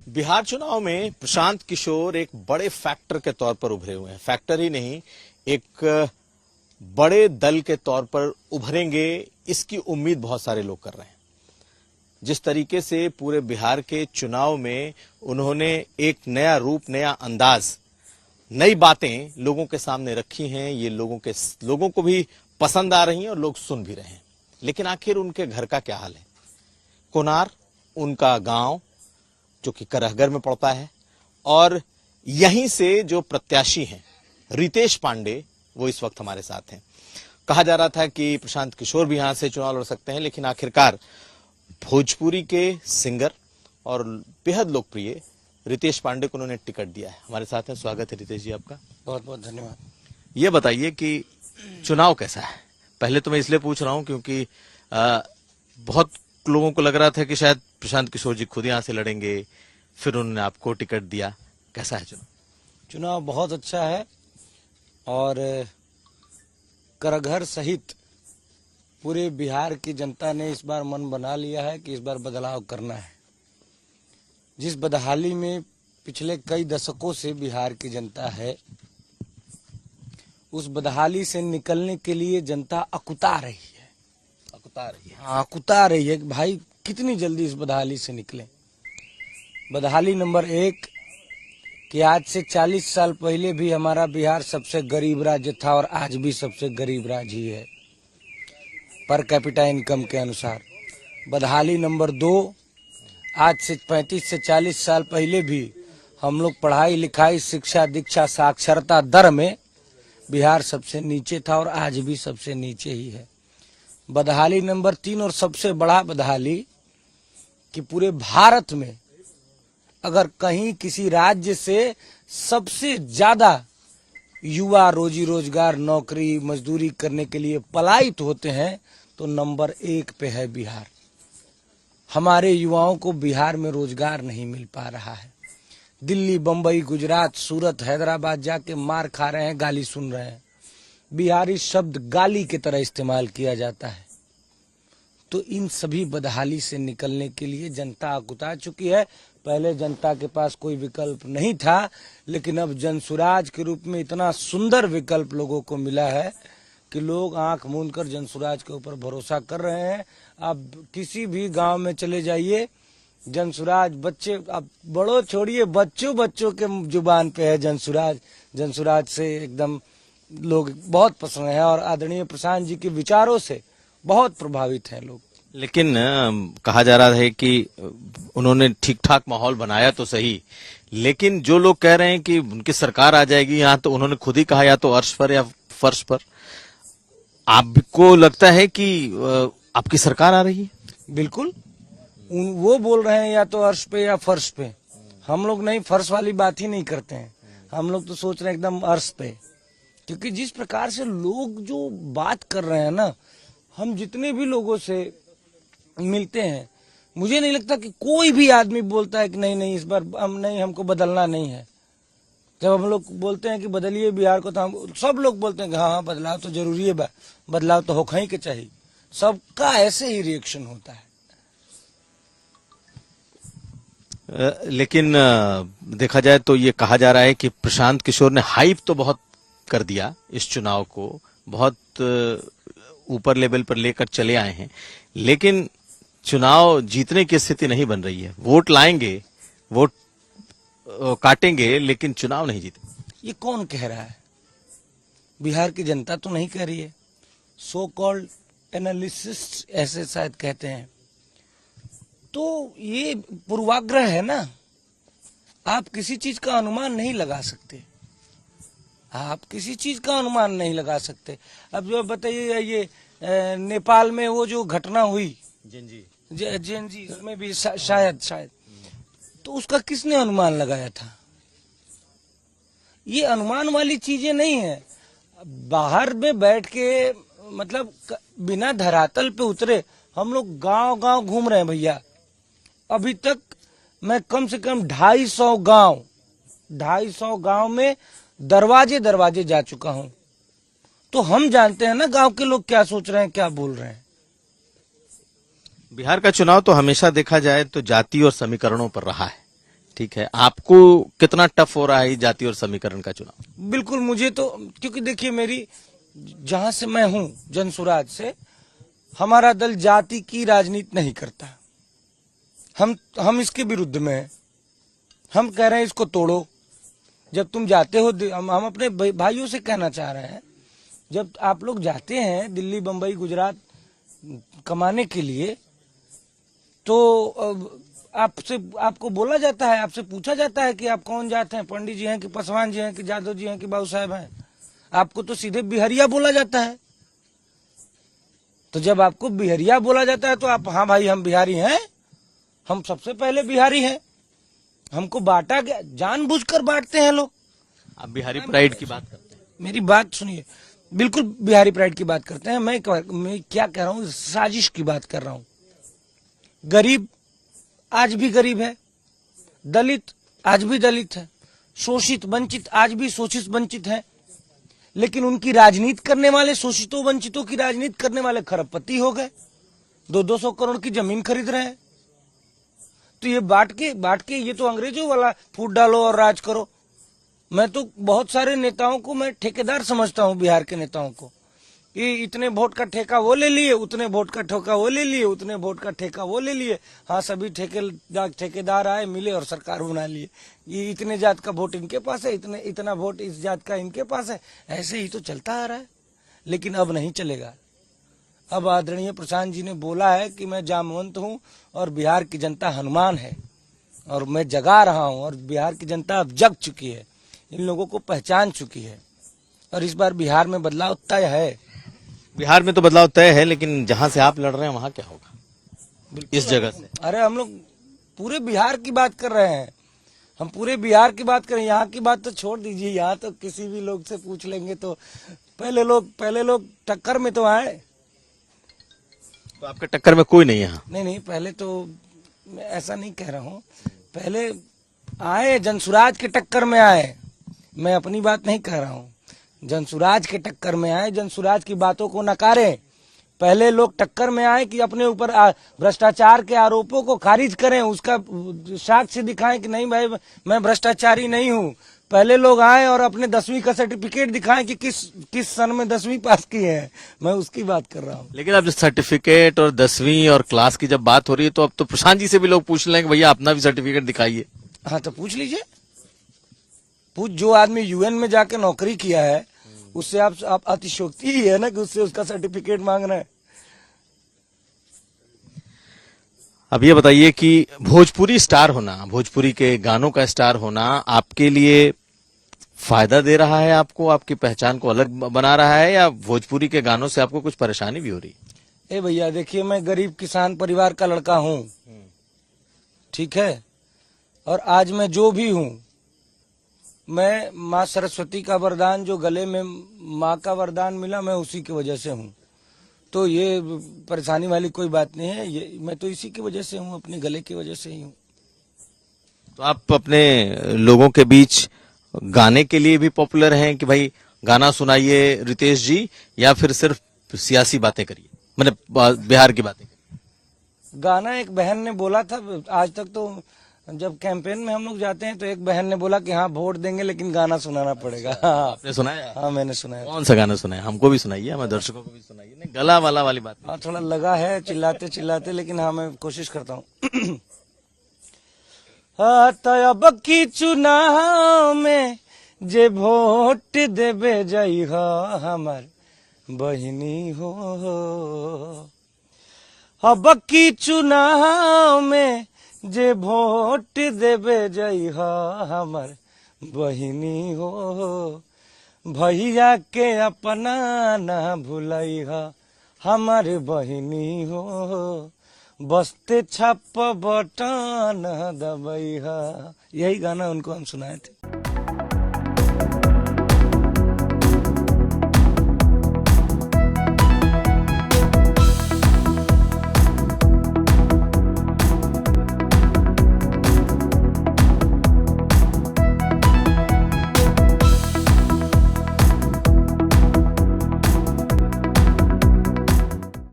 बिहार चुनाव में प्रशांत किशोर एक बड़े फैक्टर के तौर पर उभरे हुए हैं। फैक्टर ही नहीं, एक बड़े दल के तौर पर उभरेंगे, इसकी उम्मीद बहुत सारे लोग कर रहे हैं। जिस तरीके से पूरे बिहार के चुनाव में उन्होंने एक नया रूप, नया अंदाज, नई बातें लोगों के सामने रखी हैं, ये लोगों को भी पसंद आ रही हैं और लोग सुन भी रहे हैं। लेकिन आखिर उनके घर का क्या हाल है? कोनार उनका गांव जो कि करहगर में पड़ता है, और यहीं से जो प्रत्याशी हैं रितेश पांडे, वो इस वक्त हमारे साथ हैं। कहा जा रहा था कि प्रशांत किशोर भी यहां से चुनाव लड़ सकते हैं, लेकिन आखिरकार भोजपुरी के सिंगर और बेहद लोकप्रिय रितेश पांडे को उन्होंने टिकट दिया है। हमारे साथ हैं, स्वागत है रितेश जी आपका। बहुत बहुत धन्यवाद। ये बताइए कि चुनाव कैसा है? पहले तो मैं इसलिए पूछ रहा हूं क्योंकि बहुत लोगों को लग रहा था कि शायद प्रशांत किशोर जी खुद यहां से लड़ेंगे, फिर उन्होंने आपको टिकट दिया। कैसा है चुनाव? चुनाव बहुत अच्छा है और करघर सहित पूरे बिहार की जनता ने इस बार मन बना लिया है कि इस बार बदलाव करना है। जिस बदहाली में पिछले कई दशकों से बिहार की जनता है, उस बदहाली से निकलने के लिए जनता अकुता रही है। अकुता रही है कि भाई कितनी जल्दी इस बदहाली से निकले। बदहाली नंबर 1 कि आज से 40 साल पहले भी हमारा बिहार सबसे गरीब राज्य था और आज भी सबसे गरीब राज्य ही है पर कैपिटा इनकम के अनुसार। बदहाली नंबर 2, आज से 35 से 40 साल पहले भी हम लोग पढ़ाई लिखाई, शिक्षा, दीक्षा, साक्षरता दर में बिहार सबसे नीचे था और आज भी सबसे नीचे ही है। बदहाली नंबर 3 और सबसे बड़ा बदहाली कि पूरे भारत में अगर कहीं किसी राज्य से सबसे ज्यादा युवा रोजी रोजगार, नौकरी, मजदूरी करने के लिए पलायित होते हैं तो नंबर 1 पे है बिहार। हमारे युवाओं को बिहार में रोजगार नहीं मिल पा रहा है। दिल्ली, बंबई, गुजरात, सूरत, हैदराबाद जाके मार खा रहे हैं, गाली सुन रहे हैं। बिहारी शब्द गाली की तरह इस्तेमाल किया जाता है। तो इन सभी बदहाली से निकलने के लिए जनता अकुता चुकी है। पहले जनता के पास कोई विकल्प नहीं था, लेकिन अब जनसुराज के रूप में इतना सुंदर विकल्प लोगों को मिला है कि लोग आंख मूंद कर जनसुराज के ऊपर भरोसा कर रहे हैं। अब किसी भी गांव में चले जाइए, जनसुराज, बच्चे, अब बड़ों छोड़िए, बच्चों के जुबान पे है जनसुराज। जनसुराज से एकदम लोग बहुत पसंद है और आदरणीय प्रशांत जी के विचारों से बहुत प्रभावित हैं लोग। लेकिन कहा जा रहा है कि उन्होंने ठीक ठाक माहौल बनाया तो सही, लेकिन जो लोग कह रहे हैं कि उनकी सरकार आ जाएगी, यहाँ तो उन्होंने खुद ही कहा या तो अर्श पर या फर्श पर। आपको लगता है कि आपकी सरकार आ रही है? बिल्कुल, वो बोल रहे हैं या तो अर्श पे या फर्श पे। हम लोग नहीं, फर्श वाली बात ही नहीं करते हैं। हम लोग तो सोच रहे हैं एकदम अर्श पे, क्योंकि जिस प्रकार से लोग जो बात कर रहे हैं ना, हम जितने भी लोगों से मिलते हैं, मुझे नहीं लगता कि कोई भी आदमी बोलता है कि नहीं इस बार हमको बदलना नहीं है। जब हम लोग बोलते हैं कि बदलिए बिहार को, तो हम सब लोग बोलते हैं कि हाँ बदलाव तो जरूरी है, बदलाव तो होना ही के चाहिए। सबका ऐसे ही रिएक्शन होता है। लेकिन देखा जाए तो ये कहा जा रहा है कि प्रशांत किशोर ने हाइप तो बहुत कर दिया, इस चुनाव को बहुत ऊपर लेवल पर लेकर चले आए हैं, लेकिन चुनाव जीतने की स्थिति नहीं बन रही है। वोट लाएंगे, वोट काटेंगे, लेकिन चुनाव नहीं जीते। ये कौन कह रहा है? बिहार की जनता तो नहीं कह रही है। सो कॉल्ड एनालिसिस्ट ऐसे शायद कहते हैं। तो ये पूर्वाग्रह है ना। आप किसी चीज का अनुमान नहीं लगा सकते। आप किसी चीज का अनुमान नहीं लगा सकते। अब जो बताइए, ये नेपाल में वो जो घटना हुई जेएनजी में भी शायद तो उसका किसने अनुमान लगाया था? ये अनुमान वाली चीजें नहीं है। बाहर में बैठ के, मतलब बिना धरातल पे उतरे हम लोग गांव घूम रहे हैं भैया। अभी तक मैं कम से कम 250 गांव में दरवाजे जा चुका हूं। तो हम जानते हैं ना गांव के लोग क्या सोच रहे हैं, क्या बोल रहे हैं। बिहार का चुनाव तो हमेशा देखा जाए तो जाति और समीकरणों पर रहा है। ठीक है, आपको कितना टफ हो रहा है जाति और समीकरण का चुनाव? बिल्कुल, मुझे तो, क्योंकि देखिए मेरी, जहां से मैं हूं जनसुराज से, हमारा दल जाति की राजनीति नहीं करता। हम इसके विरुद्ध में हैं। हम कह रहे हैं इसको तोड़ो। जब तुम जाते हो, हम अपने भाइयों से कहना चाह रहे हैं, जब आप लोग जाते हैं दिल्ली, बंबई, गुजरात कमाने के लिए, तो आपको बोला जाता है, आपसे पूछा जाता है कि आप कौन जाते हैं, पंडित जी हैं कि पासवान जी हैं कि जादव जी हैं कि बाबू साहब हैं। आपको तो सीधे बिहरिया बोला जाता है। तो जब आपको बिहरिया बोला जाता है तो आप, हाँ भाई हम बिहारी हैं, हम सबसे पहले बिहारी हैं। हमको बांटा गया, जानबूझकर बांटते हैं लोग। आप बिहारी प्राइड की बात करते हैं? मेरी बात सुनिए, बिल्कुल बिहारी प्राइड की बात करते हैं। मैं क्या कह रहा हूँ, साजिश की बात कर रहा हूँ। गरीब आज भी गरीब है, दलित आज भी दलित है, शोषित वंचित आज भी शोषित वंचित है, लेकिन उनकी राजनीति करने वाले, शोषितों वंचितों की राजनीति करने वाले खरबपति हो गए, 200-200 करोड़ की जमीन खरीद रहे हैं। तो ये बांट के ये तो अंग्रेजों वाला फूट डालो और राज करो। मैं तो बहुत सारे नेताओं को मैं ठेकेदार समझता हूँ, बिहार के नेताओं को, कि इतने वोट का ठेका वो ले लिए, उतने वोट का ठेका वो ले लिए, उतने वोट का ठेका वो ले लिए। हाँ, सभी ठेकेदार आए, मिले और सरकार बना लिए। ये इतने जात का वोट इनके पास है, इतना वोट इस जात का इनके पास है। ऐसे ही तो चलता आ रहा है, लेकिन अब नहीं चलेगा। अब आदरणीय प्रशांत जी ने बोला है कि मैं जामवंत हूँ और बिहार की जनता हनुमान है, और मैं जगा रहा हूँ, और बिहार की जनता अब जग चुकी है, इन लोगों को पहचान चुकी है, और इस बार बिहार में बदलाव तय है। बिहार में तो बदलाव तय है, लेकिन जहां से आप लड़ रहे हैं वहां क्या होगा इस जगह से? अरे हम लोग पूरे बिहार की बात कर रहे हैं, हम पूरे बिहार की बात करें। यहाँ की बात तो छोड़ दीजिए, यहाँ तो किसी भी लोग से पूछ लेंगे तो पहले लोग टक्कर में तो आए। तो आपके टक्कर में कोई नहीं है यहाँ? नहीं, पहले तो मैं ऐसा नहीं कह रहा हूँ, पहले आए, जनसुराज के टक्कर में आए। मैं अपनी बात नहीं कह रहा हूँ, जनसुराज के टक्कर में आए, जनसुराज की बातों को नकारें। पहले लोग टक्कर में आए कि अपने ऊपर भ्रष्टाचार के आरोपों को खारिज करें, उसका साक्ष्य दिखाएं कि नहीं भाई मैं भ्रष्टाचारी नहीं हूँ। पहले लोग आए और अपने 10वीं का सर्टिफिकेट दिखाएं कि किस सन में 10वीं पास किए हैं। मैं उसकी बात कर रहा हूँ। लेकिन अब सर्टिफिकेट और 10वीं और क्लास की जब बात हो रही है, तो अब तो प्रशांत जी से भी लोग पूछ लेंगे भैया अपना भी सर्टिफिकेट दिखाइए। हाँ, तो पूछ लीजिए। जो आदमी यूएन में जाके नौकरी किया है, उससे आप अतिशयोक्ति ही है ना कि उससे उसका सर्टिफिकेट मांग रहे हैं। अब ये बताइए कि भोजपुरी स्टार होना, भोजपुरी के गानों का स्टार होना आपके लिए फायदा दे रहा है, आपको आपकी पहचान को अलग बना रहा है, या भोजपुरी के गानों से आपको कुछ परेशानी भी हो रही है? भैया देखिए, मैं गरीब किसान परिवार का लड़का हूँ, ठीक है, और आज मैं जो भी हूँ, मैं माँ सरस्वती का वरदान, जो गले में माँ का वरदान मिला, मैं उसी की वजह से हूँ। तो ये परेशानी वाली कोई बात नहीं है, ये मैं तो इसी की वजह से हूँ, अपने गले की वजह से ही हूँ। तो आप अपने लोगों के बीच गाने के लिए भी पॉपुलर हैं कि भाई गाना सुनाइए रितेश जी, या फिर सिर्फ सियासी बातें करिए, मतलब बिहार की बातें करिए? गाना एक बहन ने बोला था, आज तक तो जब कैंपेन में हम लोग जाते हैं तो एक बहन ने बोला कि हाँ वोट देंगे लेकिन गाना सुनाना पड़ेगा। आपने सुनाया? हाँ, मैंने सुनाया। कौन सा गाना सुनाया? हमको भी सुनाइए, हमारे दर्शकों को भी सुनाइए। नहीं, गला वाला वाली बात। हाँ, थोड़ा लगा है चिल्लाते, लेकिन हाँ मैं कोशिश करता हूँ। अब की चुनाव में जे वोट देवे जाई हमार बहिनी हो, अब की चुनाव में जे वोट देवे जाई हमार बहिनी हो, भैया के अपना ना भुलाई हमार बहिनी हो, बसते छप बटन दबई। यही गाना उनको हम सुनाए थे।